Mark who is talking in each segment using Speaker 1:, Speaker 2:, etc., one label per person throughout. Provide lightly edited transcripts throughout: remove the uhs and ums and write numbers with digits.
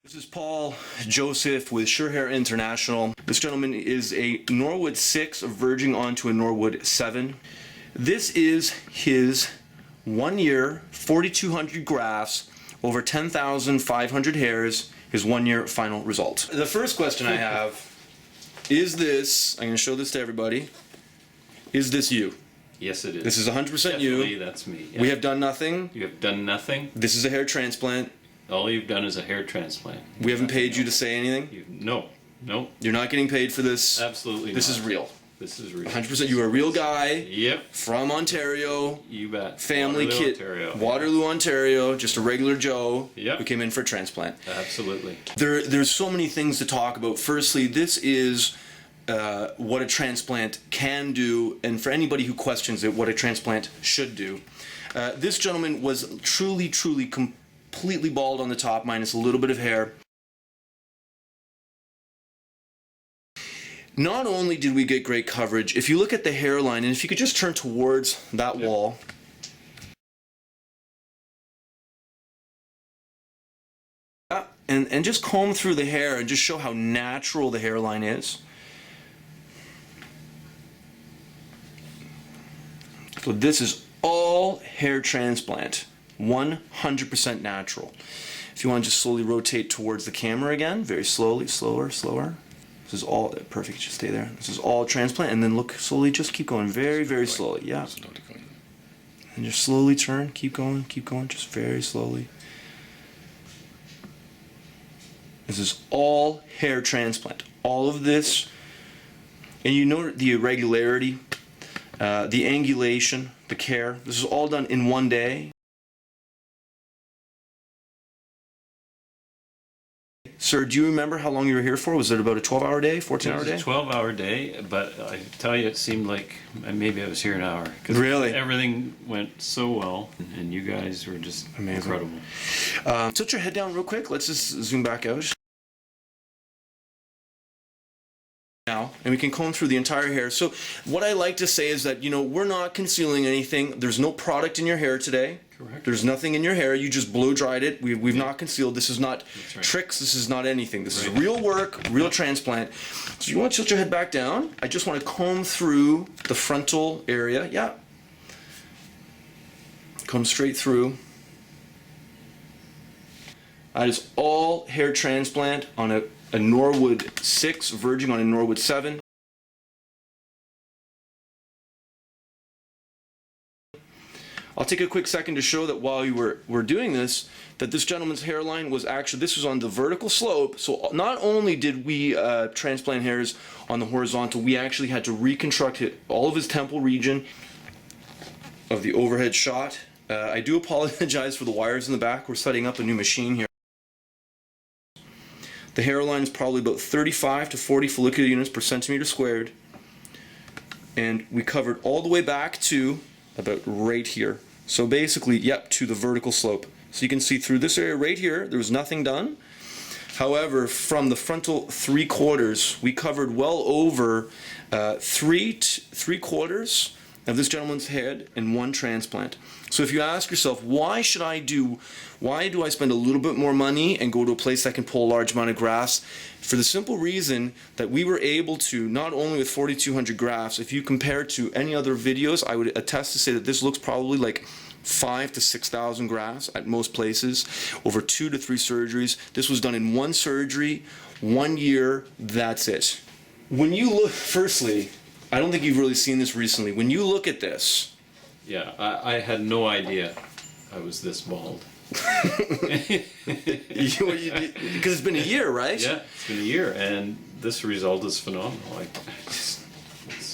Speaker 1: This is Paul Joseph with Sure Hair International. This gentleman is a Norwood 6 verging onto a Norwood 7. This is his 1 year, 4,200 grafts, over 10,500 hairs, his 1 year final result. The first question I have is this, I'm going to show this to everybody, is this you?
Speaker 2: Yes, it is.
Speaker 1: This is 100% you.
Speaker 2: Definitely, that's me. Yeah.
Speaker 1: We have done nothing.
Speaker 2: You have done nothing.
Speaker 1: This is a hair transplant.
Speaker 2: All you've done is a hair transplant.
Speaker 1: We haven't paid you to say anything?
Speaker 2: No.
Speaker 1: You're not getting paid for this?
Speaker 2: Absolutely
Speaker 1: This
Speaker 2: not.
Speaker 1: is real.
Speaker 2: This is real.
Speaker 1: 100%. You are a real guy.
Speaker 2: Yep.
Speaker 1: From Ontario.
Speaker 2: You bet.
Speaker 1: Family
Speaker 2: Waterloo,
Speaker 1: kid.
Speaker 2: Ontario.
Speaker 1: Waterloo, Ontario. Just a regular Joe.
Speaker 2: Yep.
Speaker 1: Who came in for a transplant.
Speaker 2: Absolutely.
Speaker 1: There's so many things to talk about. Firstly, this is what a transplant can do, and for anybody who questions it, what a transplant should do. This gentleman was truly completely bald on the top, minus a little bit of hair. Not only did we get great coverage, if you look at the hairline, and if you could just turn towards that wall, and just comb through the hair and just show how natural the hairline is. So this is all hair transplant, 100% natural. If you want to just slowly rotate towards the camera again, very slowly, slower. This is all perfect. Just stay there. This is all transplant, and then look slowly. Just keep going, very slowly. Yeah. And just slowly turn. Keep going. Just very slowly. This is all hair transplant. All of this, and you know the irregularity, the angulation, the care. This is all done in 1 day. Sir, do you remember how long you were here for? Was it about a 12-hour day, 14-hour day?
Speaker 2: It was a 12-hour day, but I tell you, it seemed like maybe I was here an hour.
Speaker 1: Really?
Speaker 2: Everything went so well, and you guys were just
Speaker 1: amazing.
Speaker 2: Incredible.
Speaker 1: Tilt your head down real quick. Let's just zoom back out. Now, and we can comb through the entire hair. So what I like to say is that, you know, we're not concealing anything. There's no product in your hair today.
Speaker 2: Correct.
Speaker 1: There's nothing in your hair. You just blow dried it. We've not concealed. This is not tricks. This is not anything. This is real work, real transplant. So you want to tilt your head back down. I just want to comb through the frontal area. Yeah. Come straight through. That is all hair transplant on a Norwood 6 verging on a Norwood 7. I'll take a quick second to show that while you were doing this, that this gentleman's hairline was actually, this was on the vertical slope. So not only did we transplant hairs on the horizontal, we actually had to reconstruct all of his temple region of the overhead shot. I do apologize for the wires in the back. We're setting up a new machine here. The hairline is probably about 35 to 40 follicular units per centimeter squared. And we covered all the way back to about right here. So basically, yep, to the vertical slope. So you can see through this area right here, there was nothing done. However, from the frontal 3/4, we covered well over 3/4 of this gentleman's head in one transplant. So if you ask yourself, why do I spend a little bit more money and go to a place that can pull a large amount of grafts? For the simple reason that we were able to, not only with 4,200 grafts, if you compare to any other videos, I would attest to say that this looks probably like 5,000 to 6,000 grafts at most places, over 2 to 3 surgeries. This was done in one surgery, 1 year, that's it. When you look, firstly, I don't think you've really seen this recently. When you look at this,
Speaker 2: yeah, I had no idea I was this bald.
Speaker 1: Because it's been a year, right?
Speaker 2: Yeah, it's been a year, and this result is phenomenal. It's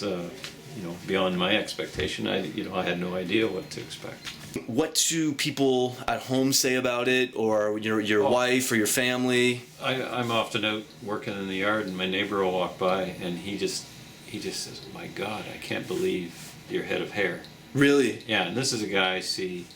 Speaker 2: you know, beyond my expectation. I had no idea what to expect.
Speaker 1: What do people at home say about it, or your wife or your family?
Speaker 2: I'm often out working in the yard, and my neighbor will walk by, and he just says, "My God, I can't believe your head of hair."
Speaker 1: Really?
Speaker 2: Yeah, and this is a guy I see,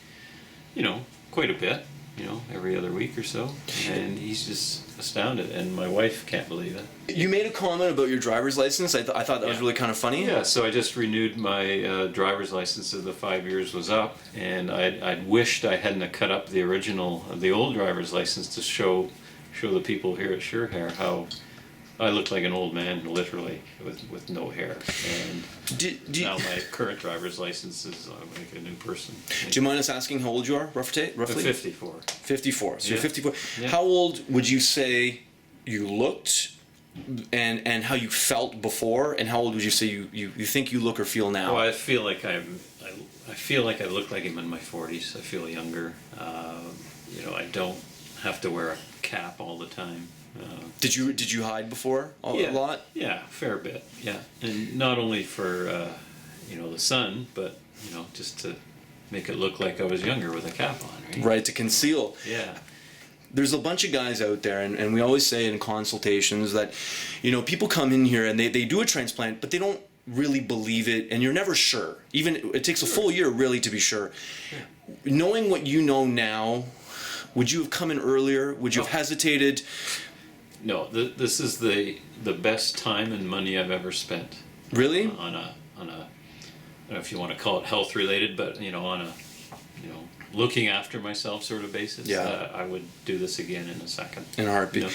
Speaker 2: you know, quite a bit, you know, every other week or so, and he's just astounded, and my wife can't believe it.
Speaker 1: You made a comment about your driver's license. I thought that was really kind of funny.
Speaker 2: Yeah, so I just renewed my driver's license, so the 5 years was up, and I'd wished I hadn't cut up the old driver's license to show show the people here at Sure Hair how I look like an old man, literally, with no hair. And now my current driver's license is like a new person.
Speaker 1: Do you mind us asking how old you are, roughly?
Speaker 2: 54.
Speaker 1: 54. So you're 54.
Speaker 2: Yeah.
Speaker 1: How old would you say you looked, and how you felt before, and how old would you say you think you look or feel now?
Speaker 2: Well, I feel like I feel like I look like I'm in my 40s. I feel younger. I don't have to wear a cap all the time.
Speaker 1: Did you hide before a lot?
Speaker 2: Yeah, a fair bit. Yeah, and not only for the sun, but just to make it look like I was younger with a cap on. Right.
Speaker 1: Right, to conceal.
Speaker 2: Yeah.
Speaker 1: There's a bunch of guys out there, and we always say in consultations that, people come in here and they do a transplant, but they don't really believe it, and you're never sure. Even it takes a full year really to be sure. Knowing what you know now, would you have come in earlier? Would you have hesitated?
Speaker 2: No, this is the best time and money I've ever spent.
Speaker 1: Really?
Speaker 2: On a I don't know if you want to call it health related, but on a looking after myself sort of basis.
Speaker 1: Yeah.
Speaker 2: I would do this again in a second.
Speaker 1: In a heartbeat.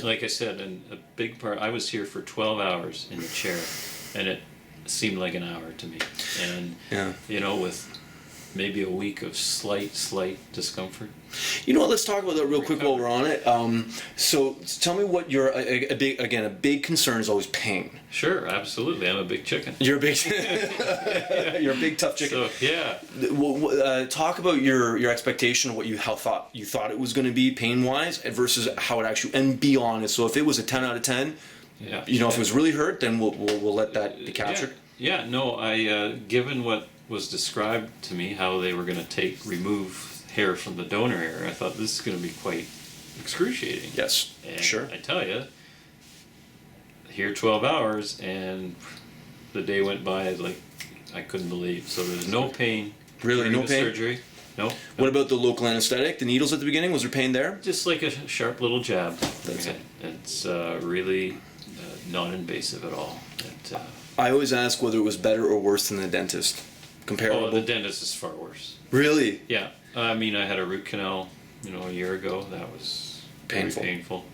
Speaker 2: Like I said, and a big part, I was here for 12 hours in the chair, and it seemed like an hour to me. And with maybe a week of slight discomfort.
Speaker 1: Let's talk about that real quick while we're on it. So tell me what your a big concern is always pain.
Speaker 2: Sure, absolutely. I'm a big chicken.
Speaker 1: You're a big you're a big tough chicken.
Speaker 2: So, yeah.
Speaker 1: Talk about your expectation of what you thought it was going to be pain wise versus how it actually, and be honest. So if it was a 10 out of 10, if it was really hurt, then we'll let that be captured.
Speaker 2: Yeah. No, I given what was described to me, how they were going to remove hair from the donor hair, I thought this is going to be quite excruciating.
Speaker 1: Yes,
Speaker 2: and
Speaker 1: sure.
Speaker 2: I tell you, here 12 hours, and the day went by like I couldn't believe. So there's no pain.
Speaker 1: Really, no
Speaker 2: the
Speaker 1: pain?
Speaker 2: Surgery. No.
Speaker 1: What about the local anesthetic? The needles at the beginning? Was there pain there?
Speaker 2: Just like a sharp little jab.
Speaker 1: That's it.
Speaker 2: It's really non-invasive at all.
Speaker 1: I always ask whether it was better or worse than the dentist. Comparable?
Speaker 2: Oh, the dentist is far worse.
Speaker 1: Really?
Speaker 2: Yeah. I mean, I had a root canal, a year ago. That was
Speaker 1: painful.
Speaker 2: Very painful.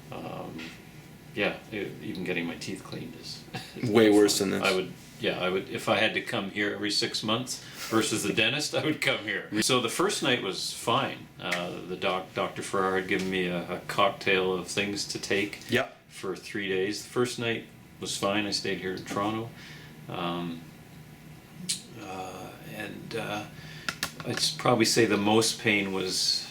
Speaker 2: Even getting my teeth cleaned is
Speaker 1: way worse than this.
Speaker 2: I would if I had to come here every 6 months versus the dentist, I would come here. So the first night was fine. The Dr. Farrar had given me a cocktail of things to take.
Speaker 1: Yep.
Speaker 2: For 3 days. The first night was fine. I stayed here in Toronto. I'd probably say the most pain was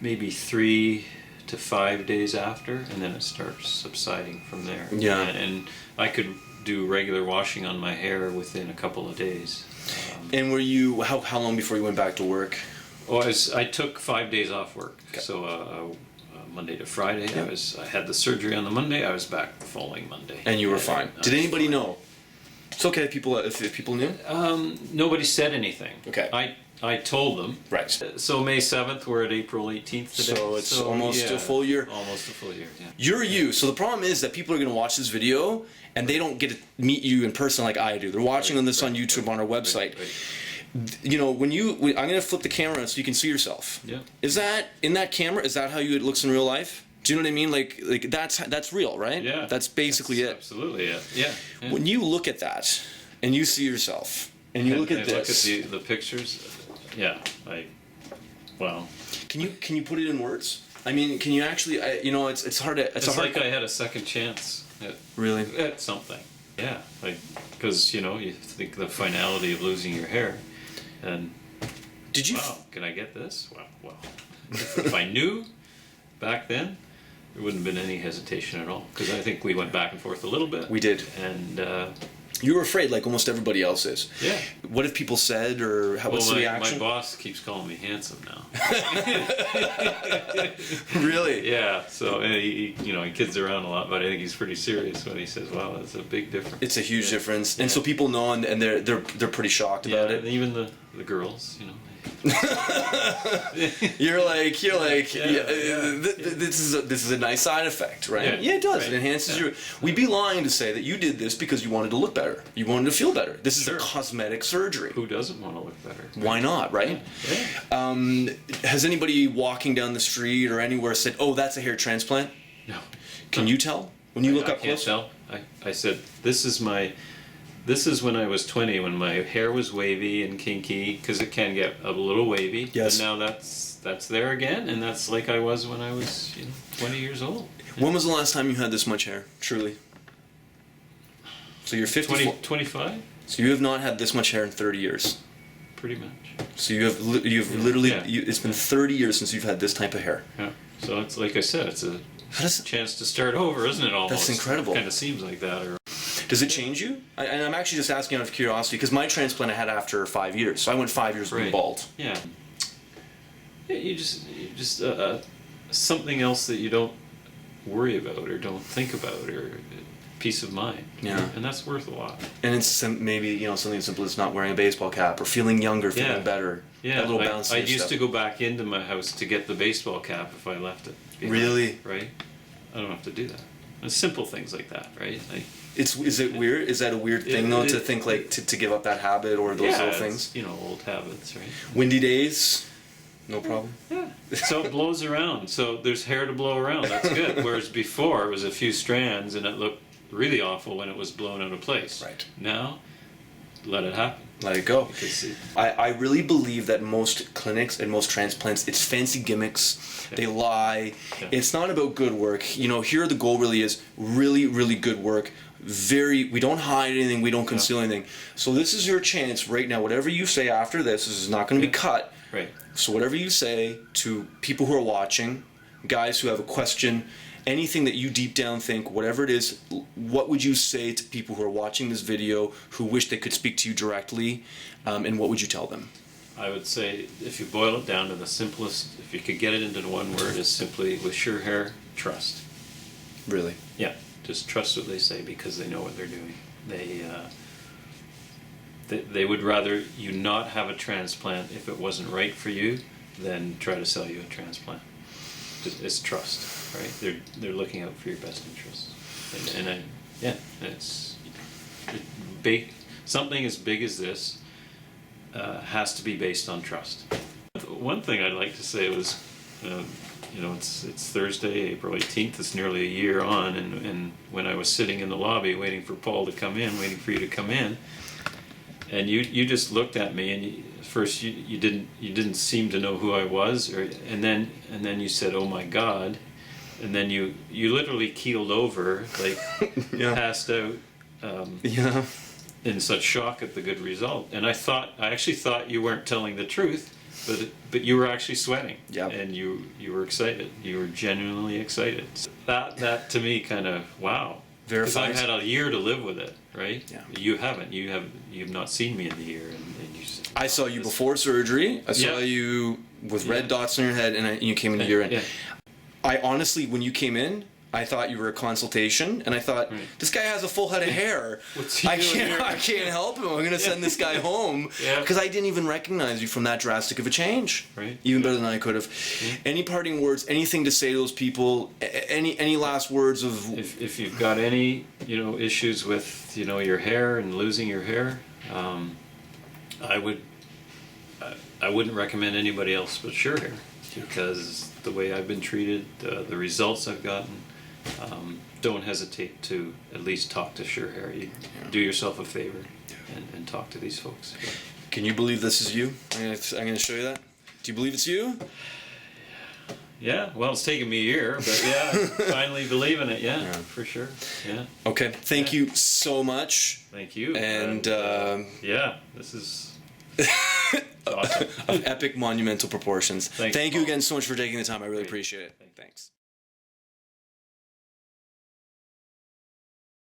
Speaker 2: maybe 3 to 5 days after, and then it starts subsiding from there.
Speaker 1: Yeah.
Speaker 2: And I could do regular washing on my hair within a couple of days.
Speaker 1: And were you, how long before you went back to work?
Speaker 2: I took 5 days off work. Okay. So Monday to Friday.
Speaker 1: Yeah.
Speaker 2: I had the surgery on the Monday. I was back the following Monday.
Speaker 1: And you were fine. Did anybody know? It's okay if people knew?
Speaker 2: Nobody said anything.
Speaker 1: Okay.
Speaker 2: I told them.
Speaker 1: Right.
Speaker 2: So May 7th, we're at April 18th today.
Speaker 1: So it's almost a full year.
Speaker 2: Almost a full year, yeah.
Speaker 1: You're you. So the problem is that people are going to watch this video and they don't get to meet you in person like I do. They're watching on YouTube on our website. Right. I'm going to flip the camera so you can see yourself.
Speaker 2: Yeah.
Speaker 1: Is that, in that camera, is that how it looks in real life? Do you know what I mean? Like that's real, right?
Speaker 2: Yeah.
Speaker 1: That's basically it.
Speaker 2: Absolutely, yeah. Yeah.
Speaker 1: When you look at that and you see yourself and you look at this.
Speaker 2: Look at the pictures. Yeah. Wow.
Speaker 1: Can you put it in words? I mean, can you actually? It's hard to.
Speaker 2: It's like I had a second chance. At something. Yeah. Because you think the finality of losing your hair, and
Speaker 1: did you?
Speaker 2: Wow. Can I get this? Well. If I knew back then, there wouldn't have been any hesitation at all. Because I think we went back and forth a little bit.
Speaker 1: We did.
Speaker 2: And.
Speaker 1: You were afraid, like almost everybody else is.
Speaker 2: Yeah.
Speaker 1: What have people said, or what's the reaction?
Speaker 2: My boss keeps calling me handsome now.
Speaker 1: Really?
Speaker 2: Yeah. So he kids around a lot, but I think he's pretty serious when he says, "Wow, that's a big difference."
Speaker 1: It's a huge difference, and so people know, and they're pretty shocked about it.
Speaker 2: And even the girls,
Speaker 1: You're like,
Speaker 2: Yeah.
Speaker 1: this is a nice side effect, right?
Speaker 2: Yeah.
Speaker 1: Yeah, it does.
Speaker 2: Right.
Speaker 1: It enhances
Speaker 2: Yeah.
Speaker 1: your. We'd be lying to say that you did this because you wanted to look better. You wanted to feel better. This is
Speaker 2: Sure.
Speaker 1: a cosmetic surgery.
Speaker 2: Who doesn't want to look better?
Speaker 1: Why not, right?
Speaker 2: Yeah.
Speaker 1: Has anybody walking down the street or anywhere said, "Oh, that's a hair transplant"?
Speaker 2: No.
Speaker 1: Can you tell when you look
Speaker 2: I
Speaker 1: up
Speaker 2: can't
Speaker 1: close?
Speaker 2: tell. I said, this is when I was 20, when my hair was wavy and kinky, because it can get a little wavy.
Speaker 1: Yes.
Speaker 2: And now that's there again, and that's like I was when I was 20 years old.
Speaker 1: When was the last time you had this much hair? Truly. So you're 54.
Speaker 2: 25?
Speaker 1: So you have not had this much hair in 30 years.
Speaker 2: Pretty much.
Speaker 1: So you've literally
Speaker 2: Yeah.
Speaker 1: it's been 30 years since you've had this type of hair.
Speaker 2: Yeah. So it's like I said, it's a
Speaker 1: How does
Speaker 2: chance to start over, isn't it? Almost.
Speaker 1: That's incredible.
Speaker 2: Kind of seems like that. Or
Speaker 1: Does it change you? And I'm actually just asking out of curiosity because my transplant I had after 5 years, so I went 5 years being
Speaker 2: Right.
Speaker 1: bald.
Speaker 2: Yeah. Yeah, you just something else that you don't worry about or don't think about, or peace of mind.
Speaker 1: Yeah.
Speaker 2: And that's worth a lot.
Speaker 1: And it's maybe something as simple as not wearing a baseball cap or feeling younger, feeling
Speaker 2: Yeah.
Speaker 1: better.
Speaker 2: Yeah.
Speaker 1: That little bounce.
Speaker 2: I used to go back into my house to get the baseball cap if I left it behind,
Speaker 1: Really?
Speaker 2: right? I don't have to do that. And simple things like that, right? Like,
Speaker 1: Is it weird? Is that a weird thing though to think like to give up that habit or those little things?
Speaker 2: It's, old habits, right?
Speaker 1: Windy days, no problem.
Speaker 2: Yeah. So it blows around. So there's hair to blow around. That's good. Whereas before it was a few strands and it looked really awful when it was blown out of place.
Speaker 1: Right.
Speaker 2: Now, let it happen.
Speaker 1: Let it go.
Speaker 2: Because
Speaker 1: I really believe that most clinics and most transplants, it's fancy gimmicks.
Speaker 2: Yeah.
Speaker 1: They lie.
Speaker 2: Yeah.
Speaker 1: It's not about good work. Here the goal really is really, really good work. We don't hide anything. We don't conceal anything. So this is your chance right now. Whatever you say after this is not going to be cut.
Speaker 2: Right.
Speaker 1: So whatever you say to people who are watching, guys who have a question, anything that you deep down think, whatever it is, what would you say to people who are watching this video who wish they could speak to you directly, and what would you tell them?
Speaker 2: I would say, if you boil it down to the simplest, if you could get it into one word, is simply, with Sure Hair, trust.
Speaker 1: Really?
Speaker 2: Yeah. Just trust what they say because they know what they're doing. They would rather you not have a transplant if it wasn't right for you than try to sell you a transplant. It's trust, right? They're looking out for your best interests, it's big. Something as big as this has to be based on trust. One thing I'd like to say was, it's Thursday, April 18th. It's nearly a year on, and when I was sitting in the lobby waiting for Paul to come in, waiting for you to come in, and you just looked at me, and first you didn't seem to know who I was, and then you said, "Oh my God," and then you literally keeled over, like
Speaker 1: Yeah.
Speaker 2: passed out.
Speaker 1: Yeah.
Speaker 2: In such shock at the good result, and I actually thought you weren't telling the truth, but you were actually sweating.
Speaker 1: Yep.
Speaker 2: And you were excited. You were genuinely excited. So that to me kind of wow. Because I've
Speaker 1: Verifies.
Speaker 2: had a year to live with it, right?
Speaker 1: Yeah.
Speaker 2: You haven't. You've not seen me in the year, and you.
Speaker 1: I saw you before surgery. I saw
Speaker 2: Yeah.
Speaker 1: you with red
Speaker 2: Yeah.
Speaker 1: dots on your head, and you came in a year in.
Speaker 2: Yeah.
Speaker 1: I honestly, when you came in, I thought you were a consultation, and I thought,
Speaker 2: Right.
Speaker 1: this guy has a full head of hair.
Speaker 2: What's he
Speaker 1: I
Speaker 2: doing here?
Speaker 1: can't help him. I'm going to send this guy home.
Speaker 2: Yeah.
Speaker 1: Because I didn't even recognize you from that drastic of a change.
Speaker 2: Right.
Speaker 1: Even better than I could have. Any parting words, anything to say to those people, any last words of...
Speaker 2: If you've got any issues with your hair and losing your hair, I wouldn't recommend anybody else but Sure Hair, because the way I've been treated, the results I've gotten, don't hesitate to at least talk to Sure Hair. You do yourself a favor and talk to these folks.
Speaker 1: Can you believe this is you? I'm going to show you that. Do you believe it's you?
Speaker 2: Yeah, well, it's taken me a year, but yeah, finally believe in it. Yeah, for sure. Yeah.
Speaker 1: Okay, thank you so much.
Speaker 2: Thank you.
Speaker 1: And
Speaker 2: yeah, this is awesome.
Speaker 1: of epic monumental proportions.
Speaker 2: Thanks,
Speaker 1: Thank you
Speaker 2: Paul.
Speaker 1: again so much for taking the time. I really appreciate it. Thanks.